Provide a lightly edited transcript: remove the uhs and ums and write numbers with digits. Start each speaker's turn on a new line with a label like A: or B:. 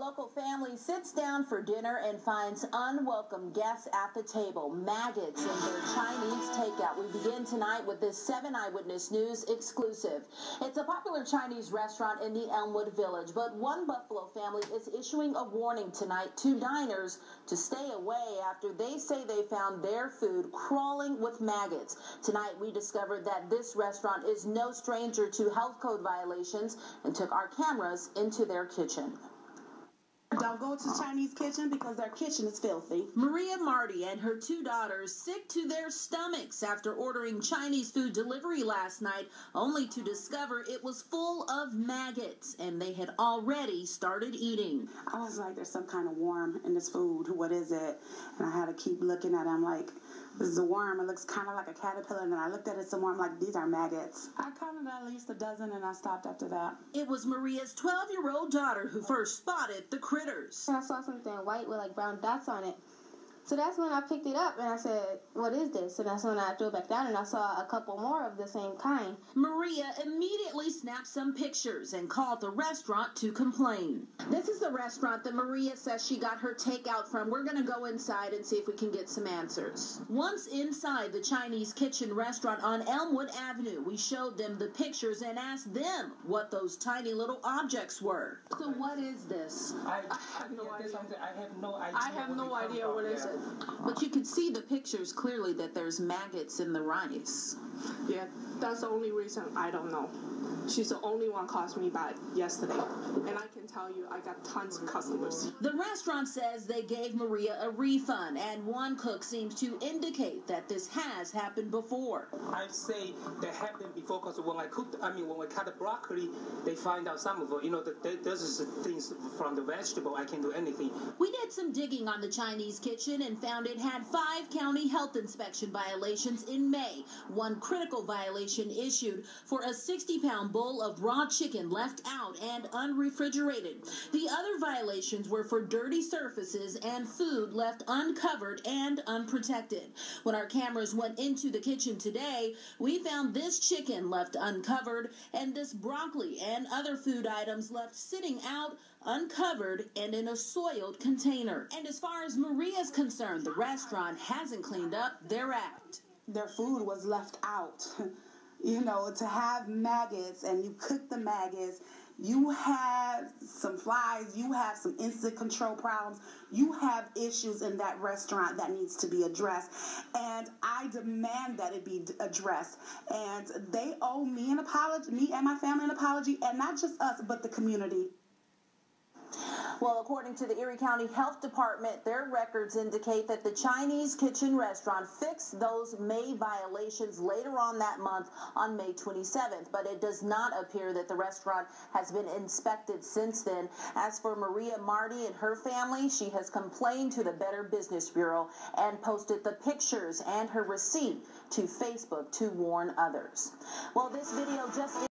A: local family sits down for dinner and finds unwelcome guests at the table, maggots in their Chinese takeout. We begin tonight with this 7 Eyewitness News exclusive. It's a popular Chinese restaurant in the Elmwood Village, but one Buffalo family is issuing a warning tonight to diners to stay away after they say they found their food crawling with maggots. Tonight we discovered that this restaurant is no stranger to health code violations and took our cameras into their kitchen.
B: Don't go to Chinese kitchen because their kitchen is filthy.
A: Maria Marty and her 2 daughters sick to their stomachs after ordering Chinese food delivery last night, only to discover it was full of maggots, and they had already started eating.
B: I was like, there's some kind of worm in this food. What is it? And I had to keep looking at it. I'm like, this is a worm. It looks kind of like a caterpillar. And then I looked at it some more. I'm like, these are maggots. I counted at least a dozen, and I stopped after that.
A: It was Maria's 12-year-old daughter who first spotted the critters.
C: And I saw something white with like brown dots on it. So that's when I picked it up and I said, what is this? And that's when I threw it back down and I saw a couple more of the same kind.
A: Maria immediately snapped some pictures and called the restaurant to complain. This is the restaurant that Maria says she got her takeout from. We're going to go inside and see if we can get some answers. Once inside the Chinese kitchen restaurant on Elmwood Avenue, we showed them the pictures and asked them what those tiny little objects were. So what is this?
D: I have no idea.
E: I have no idea what it is.
A: But you can see the pictures clearly that there's maggots in the rice.
E: Yeah, that's the only reason I don't know. She's the only one calls me back yesterday. And I can tell you, I got tons of customers.
A: The restaurant says they gave Maria a refund, and one cook seems to indicate that this has happened before.
D: I say that happened before because when we cut the broccoli, they find out some of it. Those things from the vegetable, I can do anything.
A: We did some digging on the Chinese kitchen and found it had 5 county health inspection violations in May. One critical violation issued for a 60-pound bowl of raw chicken left out and unrefrigerated. The other violations were for dirty surfaces and food left uncovered and unprotected. When our cameras went into the kitchen today, we found this chicken left uncovered and this broccoli and other food items left sitting out, uncovered, and in a soiled container. And as far as Maria's concerned, the restaurant hasn't cleaned up their act.
B: Their food was left out. To have maggots and you cook the maggots, you have some flies, you have some insect control problems, you have issues in that restaurant that needs to be addressed. And I demand that it be addressed. And they owe me an apology, me and my family an apology, and not just us, but the community.
A: Well, according to the Erie County Health Department, their records indicate that the Chinese kitchen restaurant fixed those May violations later on that month on May 27th, but it does not appear that the restaurant has been inspected since then. As for Maria Marty and her family, she has complained to the Better Business Bureau and posted the pictures and her receipt to Facebook to warn others. Well, this video just